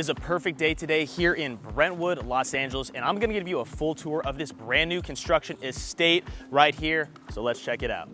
is a perfect day today here in Brentwood, Los Angeles, and I'm gonna give you a full tour of this brand new construction estate right here. So let's check it out.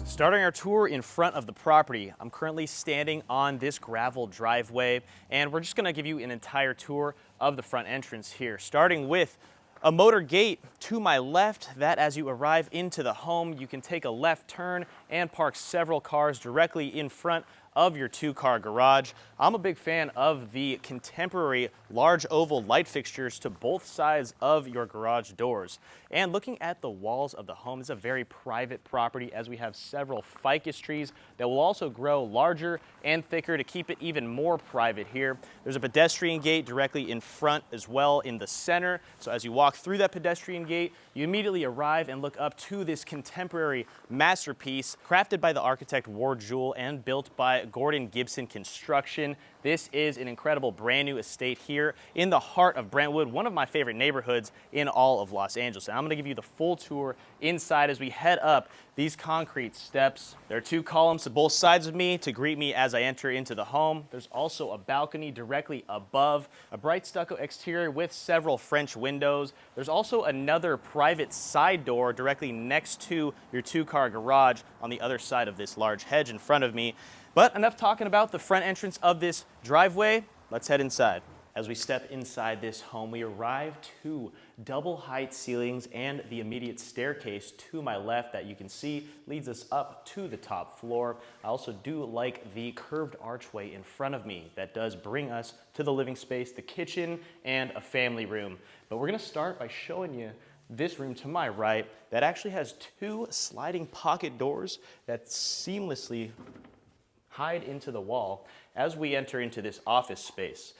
Starting our tour in front of the property, I'm currently standing on this gravel driveway, and we're just gonna give you an entire tour of the front entrance here, starting with a motor gate to my left that as you arrive into the home, you can take a left turn and park several cars directly in front of your two-car garage. I'm a big fan of the contemporary large oval light fixtures to both sides of your garage doors. And looking at the walls of the home, it's a very private property as we have several ficus trees that will also grow larger and thicker to keep it even more private here. There's a pedestrian gate directly in front as well in the center. So as you walk through that pedestrian gate, you immediately arrive and look up to this contemporary masterpiece crafted by the architect Jewell and built by Gordon Gibson Construction. This is an incredible brand new estate here in the heart of Brentwood, one of my favorite neighborhoods in all of Los Angeles. And I'm gonna give you the full tour inside as we head up these concrete steps. There are two columns to both sides of me to greet me as I enter into the home. There's also a balcony directly above, a bright stucco exterior with several French windows. There's also another private side door directly next to your two-car garage on the other side of this large hedge in front of me. But enough talking about the front entrance of this driveway. Let's head inside. As we step inside this home, we arrive to double height ceilings and the immediate staircase to my left that you can see leads us up to the top floor. I also do like the curved archway in front of me that does bring us to the living space, the kitchen, and a family room. But we're gonna start by showing you this room to my right that actually has two sliding pocket doors that seamlessly hide into the wall as we enter into this office space.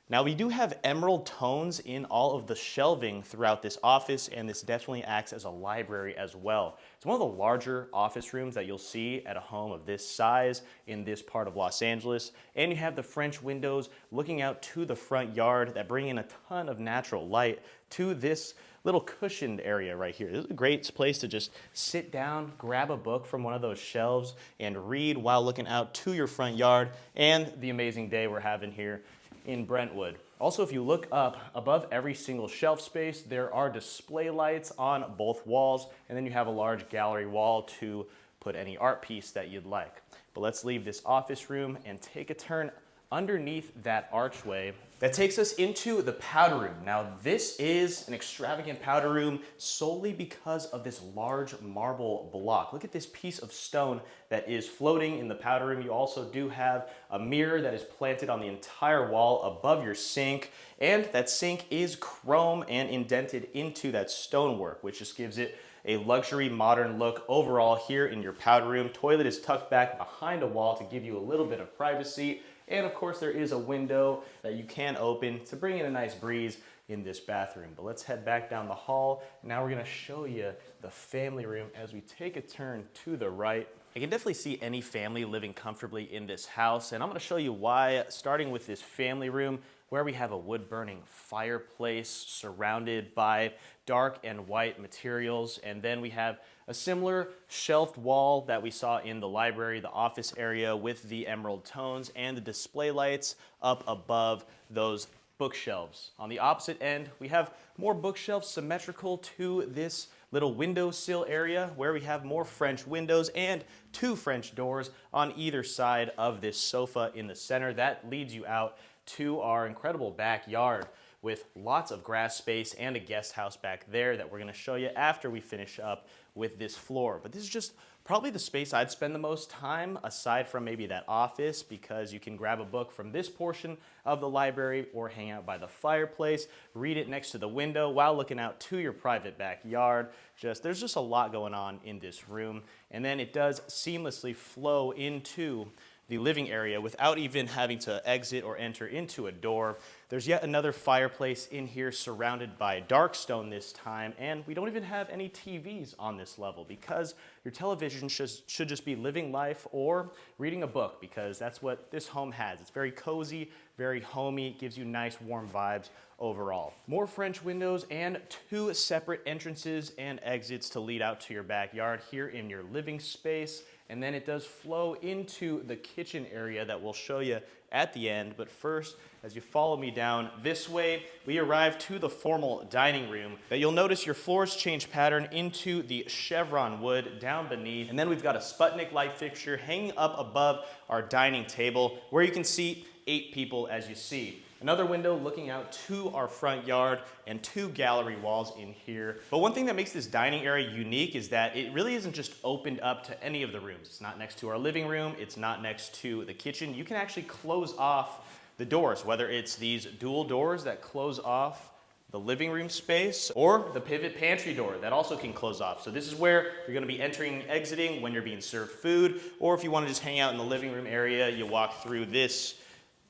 Now we do have emerald tones in all of the shelving throughout this office, and this definitely acts as a library as well. It's one of the larger office rooms that you'll see at a home of this size in this part of Los Angeles. And you have the French windows looking out to the front yard that bring in a ton of natural light to this little cushioned area right here. This is a great place to just sit down, grab a book from one of those shelves, and read while looking out to your front yard and the amazing day we're having here in Brentwood. Also, if you look up above every single shelf space, there are display lights on both walls, and then you have a large gallery wall to put any art piece that you'd like. But let's leave this office room and take a turn underneath that archway that takes us into the powder room. Now, this is an extravagant powder room solely because of this large marble block. Look at this piece of stone that is floating in the powder room. You also do have a mirror that is planted on the entire wall above your sink, and that sink is chrome and indented into that stonework, which just gives it a luxury modern look overall here in your powder room. Toilet is tucked back behind a wall to give you a little bit of privacy. And of course, there is a window that you can open to bring in a nice breeze in this bathroom. But let's head back down the hall. Now we're gonna show you the family room as we take a turn to the right. I can definitely see any family living comfortably in this house, and I'm gonna show you why, starting with this family room where we have a wood-burning fireplace surrounded by dark and white materials, and then we have a similar shelved wall that we saw in the library, the office area with the emerald tones and the display lights up above those bookshelves. On the opposite end, we have more bookshelves symmetrical to this little windowsill area where we have more French windows and two French doors on either side of this sofa in the center. That leads you out to our incredible backyard with lots of grass space and a guest house back there that we're gonna show you after we finish up with this floor. But this is just probably the space I'd spend the most time, aside from maybe that office, because you can grab a book from this portion of the library or hang out by the fireplace, read it next to the window while looking out to your private backyard. There's just a lot going on in this room. And then it does seamlessly flow into the living area without even having to exit or enter into a door. There's yet another fireplace in here surrounded by dark stone this time, and we don't even have any TVs on this level because your television should just be living life or reading a book, because that's what this home has. It's very cozy, very homey, gives you nice warm vibes overall. More French windows and 2 separate entrances and exits to lead out to your backyard here in your living space. And then it does flow into the kitchen area that we'll show you at the end. But first, as you follow me down this way, we arrive to the formal dining room. That you'll notice your floors change pattern into the chevron wood down beneath. And then we've got a Sputnik light fixture hanging up above our dining table where you can seat 8 people as you see. Another window looking out to our front yard and 2 gallery walls in here. But one thing that makes this dining area unique is that it really isn't just opened up to any of the rooms. It's not next to our living room. It's not next to the kitchen. You can actually close off the doors, whether it's these dual doors that close off the living room space or the pivot pantry door that also can close off. So this is where you're going to be entering and exiting when you're being served food, or if you want to just hang out in the living room area, you walk through this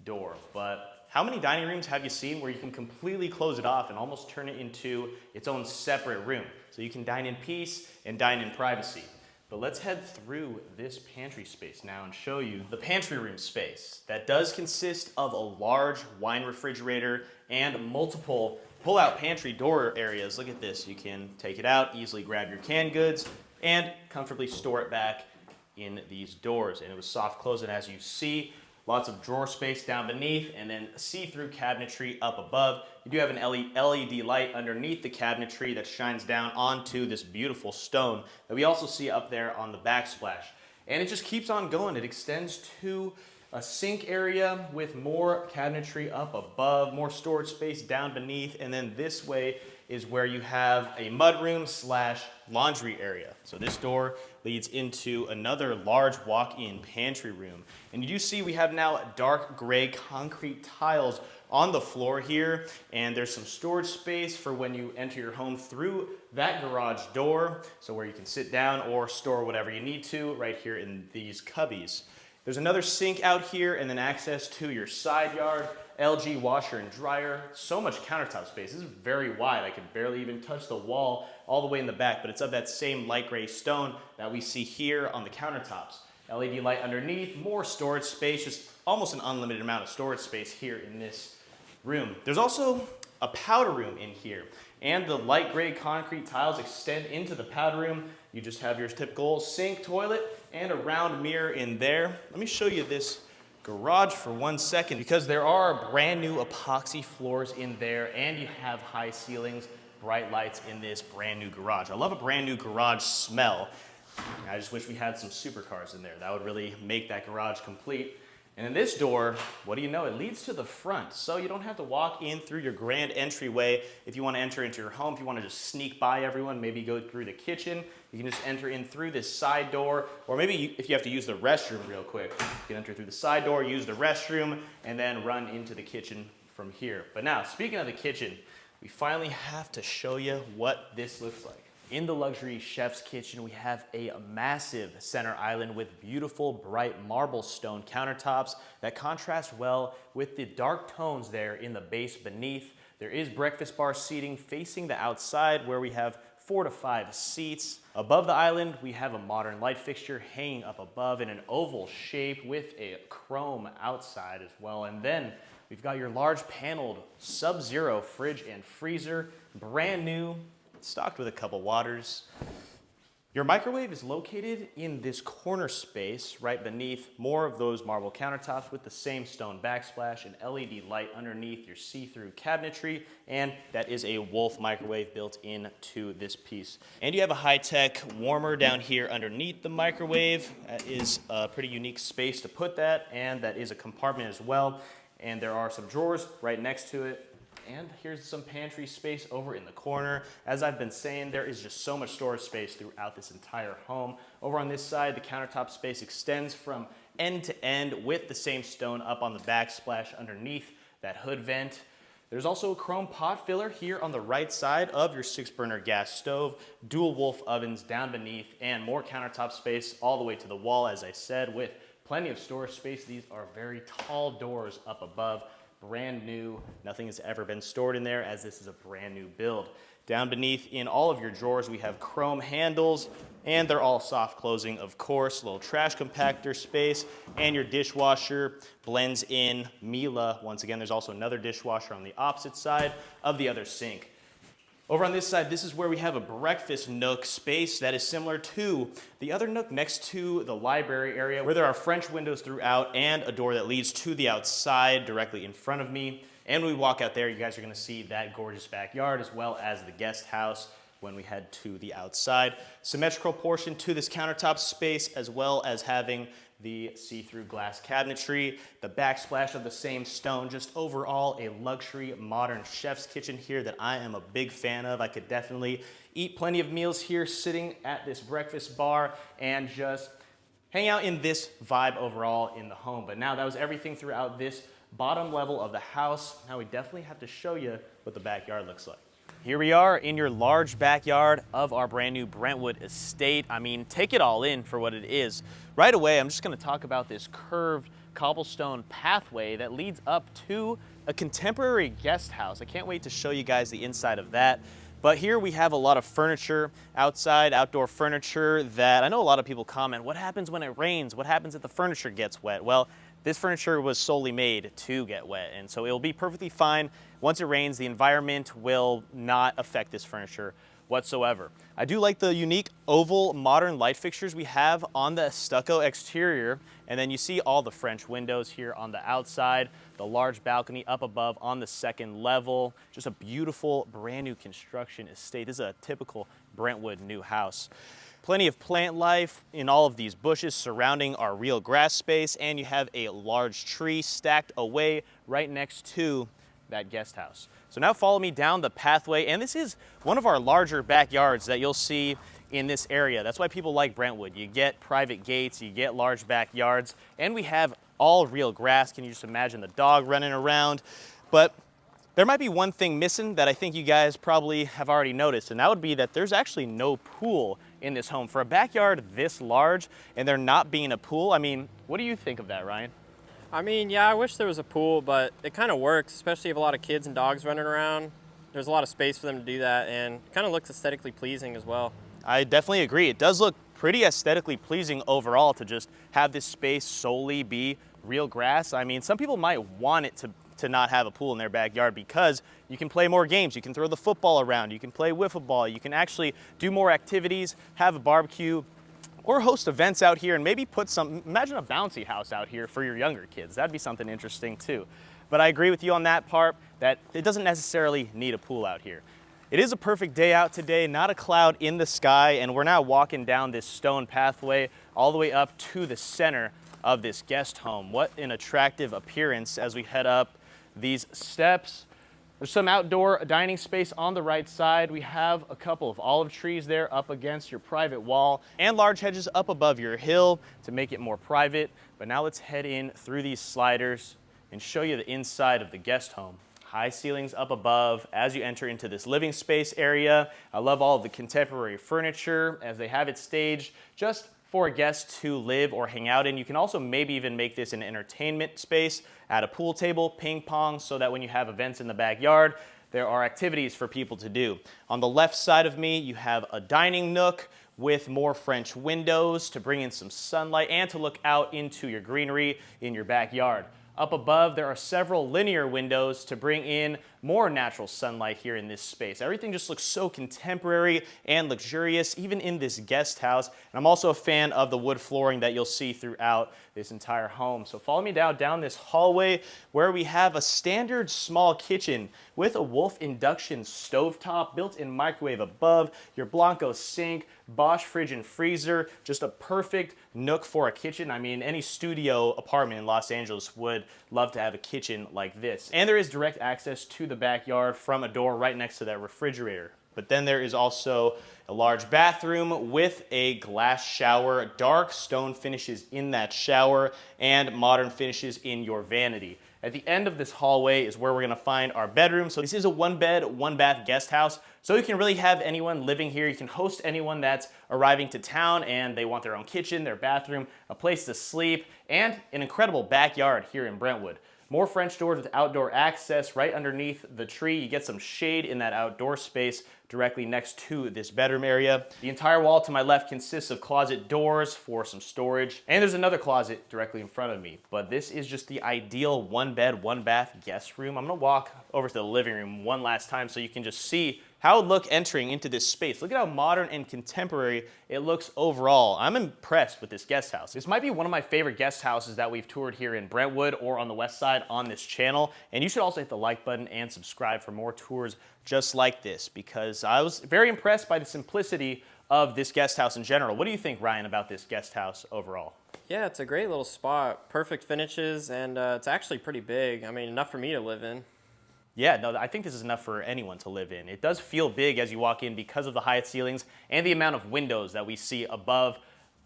door. But how many dining rooms have you seen where you can completely close it off and almost turn it into its own separate room? So you can dine in peace and dine in privacy. But let's head through this pantry space now and show you the pantry room space. That does consist of a large wine refrigerator and multiple pull-out pantry door areas. Look at this. You can take it out, easily grab your canned goods, and comfortably store it back in these doors. And it was soft closing, as you see. Lots of drawer space down beneath, and then see-through cabinetry up above. You do have an LED light underneath the cabinetry that shines down onto this beautiful stone that we also see up there on the backsplash. And it just keeps on going. It extends to a sink area with more cabinetry up above, more storage space down beneath, and then this way is where you have a mudroom / laundry area. So this door leads into another large walk-in pantry room. And you do see we have now dark gray concrete tiles on the floor here, and there's some storage space for when you enter your home through that garage door, so where you can sit down or store whatever you need to right here in these cubbies. There's another sink out here, and then access to your side yard, LG washer and dryer, so much countertop space. This is very wide. I could barely even touch the wall all the way in the back, but it's of that same light gray stone that we see here on the countertops. LED light underneath, more storage space, just almost an unlimited amount of storage space here in this room. There's also a powder room in here, and the light gray concrete tiles extend into the powder room. You just have your typical sink, toilet, and a round mirror in there. Let me show you this garage for 1 second, because there are brand new epoxy floors in there, and you have high ceilings, bright lights in this brand new garage. I love a brand new garage smell. I just wish we had some supercars in there. That would really make that garage complete. And in this door, what do you know? It leads to the front, so you don't have to walk in through your grand entryway. If you want to enter into your home, if you want to just sneak by everyone, maybe go through the kitchen, you can just enter in through this side door, or maybe if you have to use the restroom real quick, you can enter through the side door, use the restroom, and then run into the kitchen from here. But now, speaking of the kitchen, we finally have to show you what this looks like. In the luxury chef's kitchen, we have a massive center island with beautiful, bright marble stone countertops that contrast well with the dark tones there in the base beneath. There is breakfast bar seating facing the outside where we have 4 to 5 seats. Above the island, we have a modern light fixture hanging up above in an oval shape with a chrome outside as well. And then we've got your large paneled Sub-Zero fridge and freezer, brand new, stocked with a couple waters. Your microwave is located in this corner space right beneath more of those marble countertops with the same stone backsplash and LED light underneath your see-through cabinetry, and that is a Wolf microwave built into this piece. And you have a high-tech warmer down here underneath the microwave. That is a pretty unique space to put that, and that is a compartment as well. And there are some drawers right next to it. And here's some pantry space over in the corner. As I've been saying, there is just so much storage space throughout this entire home. Over on this side, the countertop space extends from end to end with the same stone up on the backsplash underneath that hood vent. There's also a chrome pot filler here on the right side of your 6-burner gas stove, dual Wolf ovens down beneath, and more countertop space all the way to the wall, as I said, with Plenty of storage space. These are very tall doors up above, brand new. Nothing has ever been stored in there as this is a brand new build. Down beneath in all of your drawers, we have chrome handles, and they're all soft closing, of course. Little trash compactor space, and your dishwasher blends in Miele. Once again, there's also another dishwasher on the opposite side of the other sink. Over on this side, this is where we have a breakfast nook space that is similar to the other nook next to the library area, where there are French windows throughout and a door that leads to the outside directly in front of me. And when we walk out there, you guys are gonna see that gorgeous backyard as well as the guest house when we head to the outside. Symmetrical portion to this countertop space, as well as having the see-through glass cabinetry, the backsplash of the same stone, just overall a luxury modern chef's kitchen here that I am a big fan of. I could definitely eat plenty of meals here sitting at this breakfast bar and just hang out in this vibe overall in the home. But now that was everything throughout this bottom level of the house. Now we definitely have to show you what the backyard looks like. Here we are in your large backyard of our brand new Brentwood estate. I mean, take it all in for what it is. Right away, I'm just gonna talk about this curved cobblestone pathway that leads up to a contemporary guest house. I can't wait to show you guys the inside of that. But here we have a lot of furniture outside, outdoor furniture that I know a lot of people comment, what happens when it rains? What happens if the furniture gets wet? Well, this furniture was solely made to get wet, and so it'll be perfectly fine. Once it rains, the environment will not affect this furniture whatsoever. I do like the unique oval modern light fixtures we have on the stucco exterior, and then you see all the French windows here on the outside, the large balcony up above on the second level. Just a beautiful brand new construction estate. This is a typical Brentwood new house. Plenty of plant life in all of these bushes surrounding our real grass space, and you have a large tree stacked away right next to that guest house. So now follow me down the pathway, and this is one of our larger backyards that you'll see in this area. That's why people like Brentwood. You get private gates, you get large backyards, and we have all real grass. Can you just imagine the dog running around? But there might be one thing missing that I think you guys probably have already noticed, and that would be that there's actually no pool in this home. For a backyard this large and there not being a pool, I mean, what do you think of that, Ryan? I mean, yeah, I wish there was a pool, but it kind of works, especially if a lot of kids and dogs running around. There's a lot of space for them to do that, and it kind of looks aesthetically pleasing as well. I definitely agree. It does look pretty aesthetically pleasing overall to just have this space solely be real grass. I mean, some people might want it to not have a pool in their backyard because you can play more games, you can throw the football around, you can play wiffle ball, you can actually do more activities, have a barbecue, or host events out here, and maybe put imagine a bouncy house out here for your younger kids. That'd be something interesting too. But I agree with you on that part, that it doesn't necessarily need a pool out here. It is a perfect day out today, not a cloud in the sky, and we're now walking down this stone pathway all the way up to the center of this guest home. What an attractive appearance as we head up these steps. There's some outdoor dining space on the right side. We have a couple of olive trees there up against your private wall and large hedges up above your hill to make it more private. But now let's head in through these sliders and show you the inside of the guest home. High ceilings up above as you enter into this living space area. I love all of the contemporary furniture as they have it staged just for a guest to live or hang out in. You can also maybe even make this an entertainment space, add a pool table, ping pong, so that when you have events in the backyard, there are activities for people to do. On the left side of me, you have a dining nook with more French windows to bring in some sunlight and to look out into your greenery in your backyard. Up above, there are several linear windows to bring in more natural sunlight here in this space. Everything just looks so contemporary and luxurious, even in this guest house. And I'm also a fan of the wood flooring that you'll see throughout this entire home. So follow me down this hallway where we have a standard small kitchen with a Wolf induction stovetop, built-in microwave above, your Blanco sink, Bosch fridge and freezer, just a perfect nook for a kitchen. I mean, any studio apartment in Los Angeles would love to have a kitchen like this. And there is direct access to the backyard from a door right next to that refrigerator. But then there is also a large bathroom with a glass shower, dark stone finishes in that shower, and modern finishes in your vanity. At the end of this hallway is where we're gonna find our bedroom. So this is a one bed, one bath guest house. So you can really have anyone living here. You can host anyone that's arriving to town and they want their own kitchen, their bathroom, a place to sleep, and an incredible backyard here in Brentwood. More French doors with outdoor access right underneath the tree. You get some shade in that outdoor space directly next to this bedroom area. The entire wall to my left consists of closet doors for some storage. And there's another closet directly in front of me. But this is just the ideal one bed, one bath guest room. I'm gonna walk over to the living room one last time so you can just see how it would look entering into this space. Look at how modern and contemporary it looks overall. I'm impressed with this guest house. This might be one of my favorite guest houses that we've toured here in Brentwood or on the west side on this channel. And you should also hit the like button and subscribe for more tours just like this, because I was very impressed by the simplicity of this guest house in general. What do you think, Ryan, about this guest house overall? Yeah, it's a great little spot. Perfect finishes, and it's actually pretty big. I mean, enough for me to live in. Yeah, no, I think this is enough for anyone to live in. It does feel big as you walk in because of the high ceilings and the amount of windows that we see above,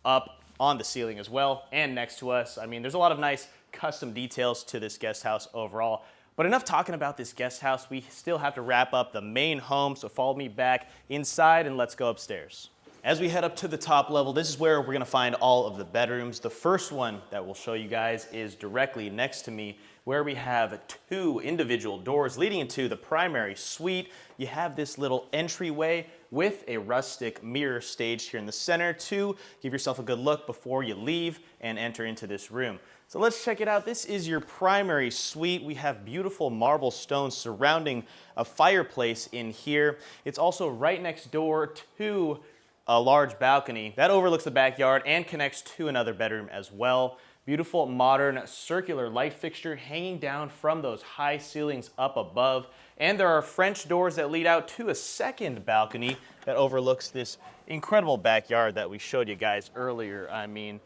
up on the ceiling as well, and next to us. I mean, there's a lot of nice custom details to this guest house overall. But enough talking about this guest house. We still have to wrap up the main home, so follow me back inside and let's go upstairs. As we head up to the top level, this is where we're gonna find all of the bedrooms. The first one that we'll show you guys is directly next to me, where we have two individual doors leading into the primary suite. You have this little entryway with a rustic mirror staged here in the center to give yourself a good look before you leave and enter into this room. So let's check it out. This is your primary suite. We have beautiful marble stones surrounding a fireplace in here. It's also right next door to a large balcony that overlooks the backyard and connects to another bedroom as well. Beautiful modern circular light fixture hanging down from those high ceilings up above. And there are French doors that lead out to a second balcony that overlooks this incredible backyard that we showed you guys earlier. I mean,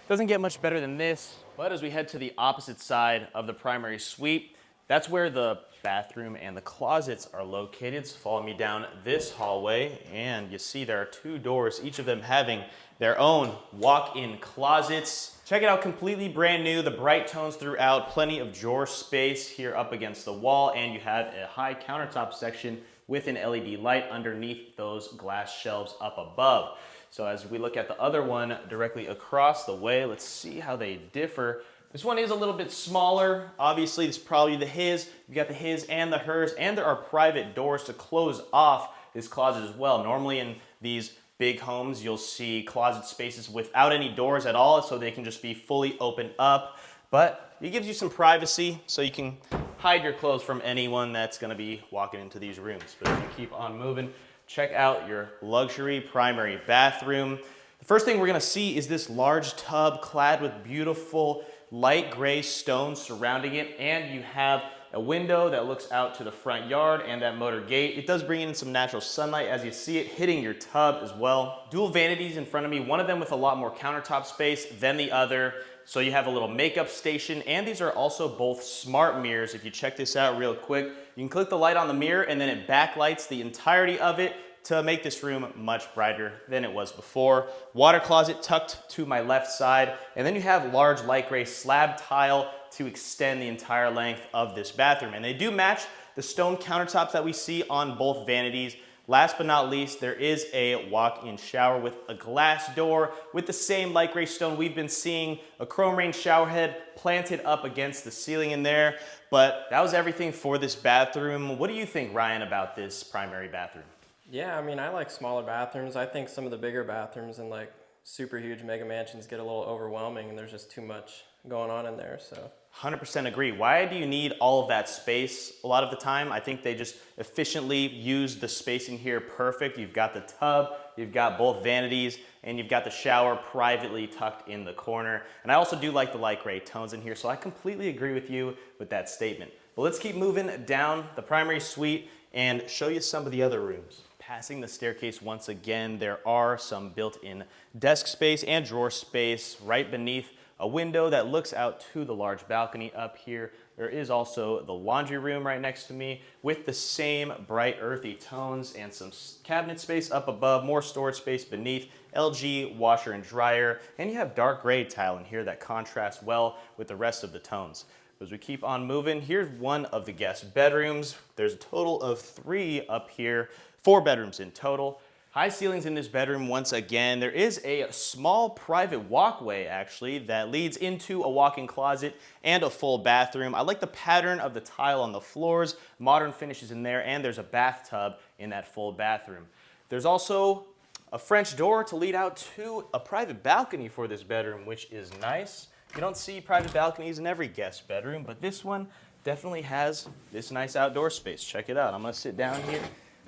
doesn't get much better than this. But as we head to the opposite side of the primary suite, that's where the bathroom and the closets are located. So follow me down this hallway and you see there are two doors, each of them having their own walk-in closets. Check it out, completely brand new, the bright tones throughout, plenty of drawer space here up against the wall, and you have a high countertop section with an LED light underneath those glass shelves up above. So as we look at the other one directly across the way, let's see how they differ. This one is a little bit smaller. Obviously, this is probably the his. You got the his and the hers, and there are private doors to close off this closet as well. Normally in these big homes, you'll see closet spaces without any doors at all, so they can just be fully opened up. But it gives you some privacy, so you can hide your clothes from anyone that's gonna be walking into these rooms. But as you keep on moving, check out your luxury primary bathroom. The first thing we're gonna see is this large tub clad with beautiful light gray stones surrounding it, and you have a window that looks out to the front yard and that motor gate. It does bring in some natural sunlight as you see it hitting your tub as well. Dual vanities in front of me, one of them with a lot more countertop space than the other. So you have a little makeup station, and these are also both smart mirrors. If you check this out real quick, you can click the light on the mirror and then it backlights the entirety of it to make this room much brighter than it was before. Water closet tucked to my left side, and then you have large light gray slab tile to extend the entire length of this bathroom. And they do match the stone countertops that we see on both vanities. Last but not least, there is a walk-in shower with a glass door with the same light gray stone we've been seeing, a chrome ring shower head planted up against the ceiling in there. But that was everything for this bathroom. What do you think, Ryan, about this primary bathroom? Yeah, I mean, I like smaller bathrooms. I think some of the bigger bathrooms in like super huge mega mansions get a little overwhelming and there's just too much going on in there, so. 100% agree. Why do you need all of that space a lot of the time? I think they just efficiently use the spacing here perfect. You've got the tub, you've got both vanities, and you've got the shower privately tucked in the corner. And I also do like the light gray tones in here, so I completely agree with you with that statement. But let's keep moving down the primary suite and show you some of the other rooms. Passing the staircase once again, there are some built-in desk space and drawer space right beneath a window that looks out to the large balcony up here. There is also the laundry room right next to me with the same bright earthy tones and some cabinet space up above, more storage space beneath, LG washer and dryer, and you have dark gray tile in here that contrasts well with the rest of the tones. As we keep on moving, here's one of the guest bedrooms. There's a total of 3 up here. 4 bedrooms in total. High ceilings in this bedroom once again. There is a small private walkway actually that leads into a walk-in closet and a full bathroom. I like the pattern of the tile on the floors, modern finishes in there, and there's a bathtub in that full bathroom. There's also a French door to lead out to a private balcony for this bedroom, which is nice. You don't see private balconies in every guest bedroom, but this one definitely has this nice outdoor space. Check it out. I'm gonna sit down here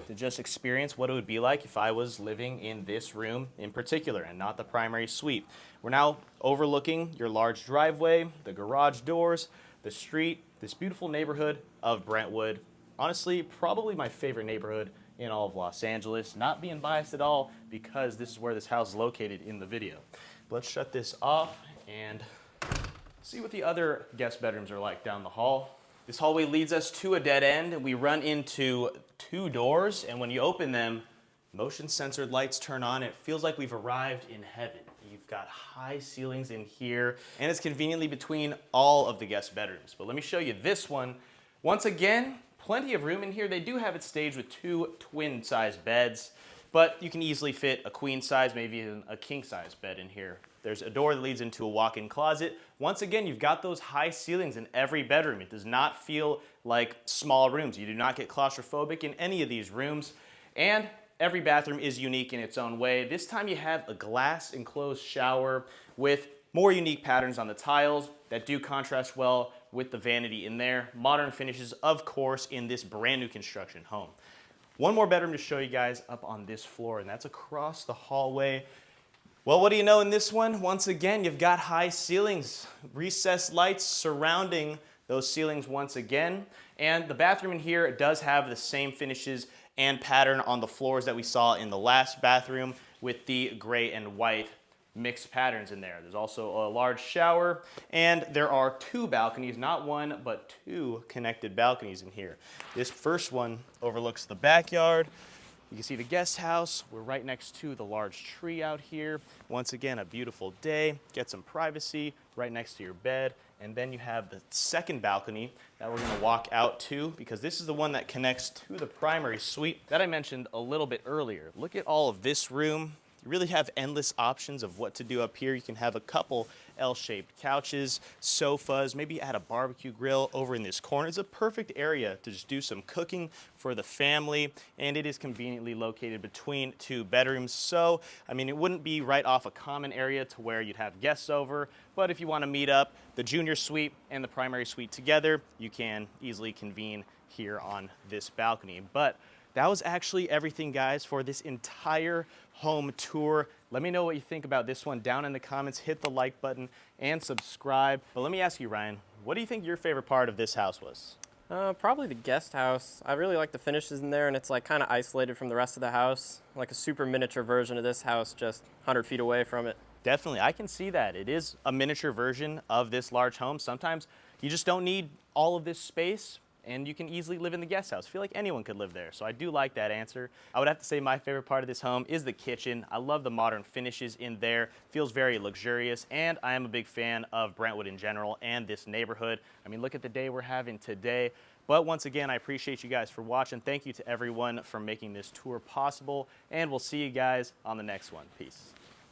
to just experience what it would be like if I was living in this room in particular and not the primary suite. We're now overlooking your large driveway, the garage doors, the street, this beautiful neighborhood of Brentwood. Honestly, probably my favorite neighborhood in all of Los Angeles. Not being biased at all because this is where this house is located in the video. But let's shut this off and see what the other guest bedrooms are like down the hall. This hallway leads us to a dead end, and we run into 2 doors, and when you open them, motion censored lights turn on. It feels like we've arrived in heaven. You've got high ceilings in here, and it's conveniently between all of the guest bedrooms. But let me show you this one. Once again, plenty of room in here. They do have it staged with 2 twin-size beds, but you can easily fit a queen-size, maybe even a king-size bed in here. There's a door that leads into a walk-in closet. Once again, you've got those high ceilings in every bedroom. It does not feel like small rooms. You do not get claustrophobic in any of these rooms. And every bathroom is unique in its own way. This time you have a glass enclosed shower with more unique patterns on the tiles that do contrast well with the vanity in there. Modern finishes, of course, in this brand new construction home. One more bedroom to show you guys up on this floor, and that's across the hallway. Well, what do you know in this one? Once again, you've got high ceilings, recessed lights surrounding those ceilings once again. And the bathroom in here does have the same finishes and pattern on the floors that we saw in the last bathroom with the gray and white mixed patterns in there. There's also a large shower, and there are 2 balconies, not 1, but 2 connected balconies in here. This first one overlooks the backyard. You can see the guest house. We're right next to the large tree out here. Once again, a beautiful day. Get some privacy right next to your bed. And then you have the second balcony that we're gonna walk out to because this is the one that connects to the primary suite that I mentioned a little bit earlier. Look at all of this room. You really have endless options of what to do up here. You can have a couple L-shaped couches, sofas, maybe add a barbecue grill over in this corner. It's a perfect area to just do some cooking for the family, and it is conveniently located between 2 bedrooms. So, I mean, it wouldn't be right off a common area to where you'd have guests over, but if you want to meet up the junior suite and the primary suite together, you can easily convene here on this balcony. But that was actually everything, guys, for this entire home tour. Let me know what you think about this one down in the comments. Hit the like button and subscribe. But let me ask you, Ryan, what do you think your favorite part of this house was? Probably the guest house. I really like the finishes in there, and it's like kind of isolated from the rest of the house. Like a super miniature version of this house, just 100 feet away from it. Definitely, I can see that. It is a miniature version of this large home. Sometimes you just don't need all of this space, and you can easily live in the guest house. I feel like anyone could live there, so I do like that answer. I would have to say my favorite part of this home is the kitchen. I love the modern finishes in there. Feels very luxurious, and I am a big fan of Brentwood in general and this neighborhood. I mean, look at the day we're having today. But once again, I appreciate you guys for watching. Thank you to everyone for making this tour possible, and we'll see you guys on the next one. Peace.